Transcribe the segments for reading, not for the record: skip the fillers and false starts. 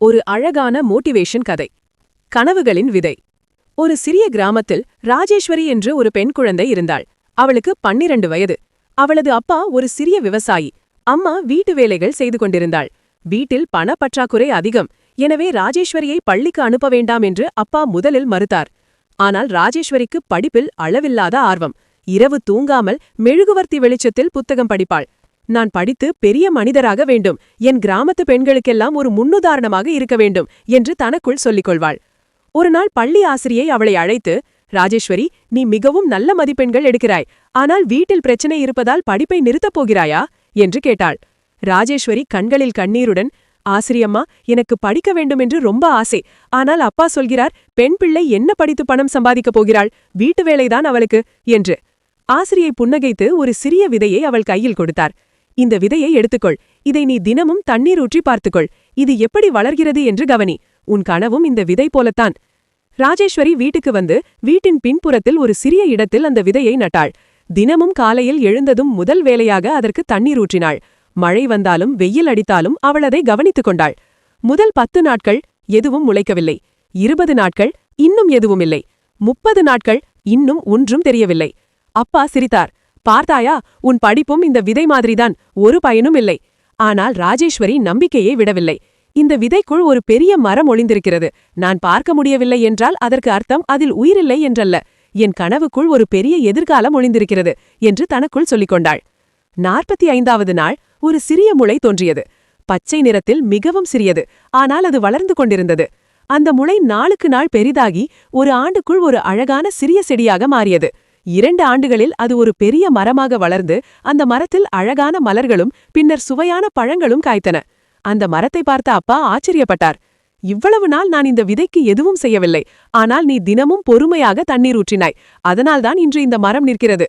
ஒரு அழகான மோட்டிவேஷன் கதை. கனவுகளின் விதை. ஒரு சிறிய கிராமத்தில் ராஜேஸ்வரி என்று ஒரு பெண் குழந்தை இருந்தாள். அவளுக்கு 12 வயது. அவளது அப்பா ஒரு சிறிய விவசாயி. அம்மா வீட்டு வேலைகள் செய்து கொண்டிருந்தாள். வீட்டில் பண பற்றாக்குறை அதிகம். எனவே ராஜேஸ்வரியை பள்ளிக்கு அனுப்ப வேண்டாம் என்று அப்பா முதலில் மறுத்தார். ஆனால் ராஜேஸ்வரிக்கு படிப்பில் அளவில்லாத ஆர்வம். இரவு தூங்காமல் மெழுகுவர்த்தி வெளிச்சத்தில் புத்தகம் படிப்பாள். நான் படித்து பெரிய மனிதராக வேண்டும், என் கிராமத்து பெண்களுக்கெல்லாம் ஒரு முன்னுதாரணமாக இருக்க வேண்டும் என்று தனக்குள் சொல்லிக் கொள்வாள். ஒரு நாள் பள்ளி ஆசிரியை அவளை அழைத்து, ராஜேஸ்வரி, நீ மிகவும் நல்ல மதிப்பெண்கள் எடுக்கிறாய், ஆனால் வீட்டில் பிரச்சனை இருப்பதால் படிப்பை நிறுத்தப் போகிறாயா என்று கேட்டாள். ராஜேஸ்வரி கண்களில் கண்ணீருடன், ஆசிரியம்மா, எனக்கு படிக்க வேண்டும் என்று ரொம்ப ஆசை. ஆனால் அப்பா சொல்கிறார், பெண் பிள்ளை என்ன படித்து பணம் சம்பாதிக்கப் போகிறாள், வீட்டு வேலைதான் அவளுக்கு என்று. ஆசிரியை புன்னகைத்து ஒரு சிறிய விதையை அவள் கையில் கொடுத்தார். இந்த விதையை எடுத்துக்கொள். இதை நீ தினமும் தண்ணீர் ஊற்றி பார்த்துக்கொள். இது எப்படி வளர்கிறது என்று கவனி. உன் கனவும் இந்த விதை போலத்தான். ராஜேஸ்வரி வீட்டுக்கு வந்து வீட்டின் பின்புறத்தில் ஒரு சிறிய இடத்தில் அந்த விதையை நட்டாள். தினமும் காலையில் எழுந்ததும் முதல் வேலையாக அதற்கு தண்ணீர் ஊற்றினாள். மழை வந்தாலும் வெயில் அடித்தாலும் அவள் அதை கவனித்துக் கொண்டாள். முதல் 10 நாட்கள் எதுவும் முளைக்கவில்லை. 20 நாட்கள் இன்னும் எதுவும் இல்லை. 30 நாட்கள் இன்னும் ஒன்றும் தெரியவில்லை. அப்பா சிரித்தார். பார்த்தாயா, உன் படிப்பும் இந்த விதை மாதிரிதான், ஒரு பயனும் இல்லை. ஆனால் ராஜேஸ்வரி நம்பிக்கையை விடவில்லை. இந்த விதைக்குள் ஒரு பெரிய மரம் ஒளிந்திருக்கிறது. நான் பார்க்க முடியவில்லை என்றால் அதற்கு அர்த்தம் அதில் உயிரில்லை என்றல்ல. என் கனவுக்குள் ஒரு பெரிய எதிர்காலம் ஒளிந்திருக்கிறது என்று தனக்குள் சொல்லிக் கொண்டாள். 45வது நாள் ஒரு சிறிய முளை தோன்றியது. பச்சை நிறத்தில் மிகவும் சிறியது, ஆனால் அது வளர்ந்து கொண்டிருந்தது. அந்த முளை நாளுக்கு நாள் பெரிதாகி ஒரு ஆண்டுக்குள் ஒரு அழகான சிறிய செடியாக மாறியது. 2 ஆண்டுகளில் அது ஒரு பெரிய மரமாக வளர்ந்து அந்த மரத்தில் அழகான மலர்களும் பின்னர் சுவையான பழங்களும் காய்த்தன. அந்த மரத்தை பார்த்த அப்பா ஆச்சரியப்பட்டார். இவ்வளவு நாள் நான் இந்த விதைக்கு எதுவும் செய்யவில்லை, ஆனால் நீ தினமும் பொறுமையாக தண்ணீர் ஊற்றினாய், அதனால்தான் இன்று இந்த மரம் நிற்கிறது.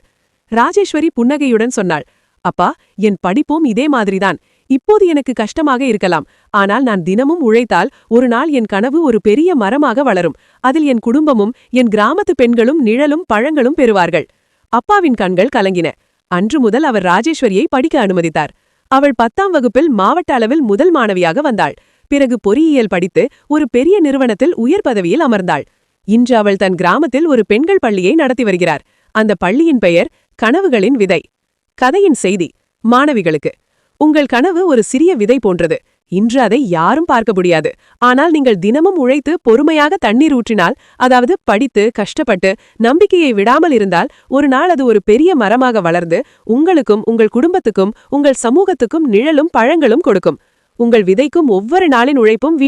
ராஜேஸ்வரி புன்னகையுடன் சொன்னாள், அப்பா, என் படிப்பும் இதே மாதிரிதான். இப்போது எனக்கு கஷ்டமாக இருக்கலாம், ஆனால் நான் தினமும் உழைத்தால் ஒரு நாள் என் கனவு ஒரு பெரிய மரமாக வளரும். அதில் என் குடும்பமும் என் கிராமத்து பெண்களும் நிழலும் பழங்களும் பெறுவார்கள். அப்பாவின் கண்கள் கலங்கின. அன்று முதல் அவர் ராஜேஸ்வரியை படிக்க அனுமதித்தார். அவள் 10ஆம் வகுப்பில் மாவட்ட அளவில் முதல் மாணவியாக வந்தாள். பிறகு பொறியியல் படித்து ஒரு பெரிய நிறுவனத்தில் உயர் பதவியில் அமர்ந்தாள். இன்று அவள் தன் கிராமத்தில் ஒரு பெண்கள் பள்ளியை நடத்தி வருகிறார். அந்த பள்ளியின் பெயர் கனவுகளின் விதை. கதையின் செய்தி மாணவிகளுக்கு: உங்கள் கனவு ஒரு சிறிய விதை போன்றது. இன்று அதை யாரும் பார்க்க முடியாது. ஆனால் நீங்கள் தினமும் உழைத்து பொறுமையாக தண்ணீர் ஊற்றினால், அதாவது படித்து கஷ்டப்பட்டு நம்பிக்கையை விடாமல் இருந்தால், ஒரு நாள் அது ஒரு பெரிய மரமாக வளர்ந்து உங்களுக்கும் உங்கள் குடும்பத்துக்கும் உங்கள் சமூகத்துக்கும் நிழலும் பழங்களும் கொடுக்கும். உங்கள் விதைக்கும் ஒவ்வொரு நாளின் உழைப்பும்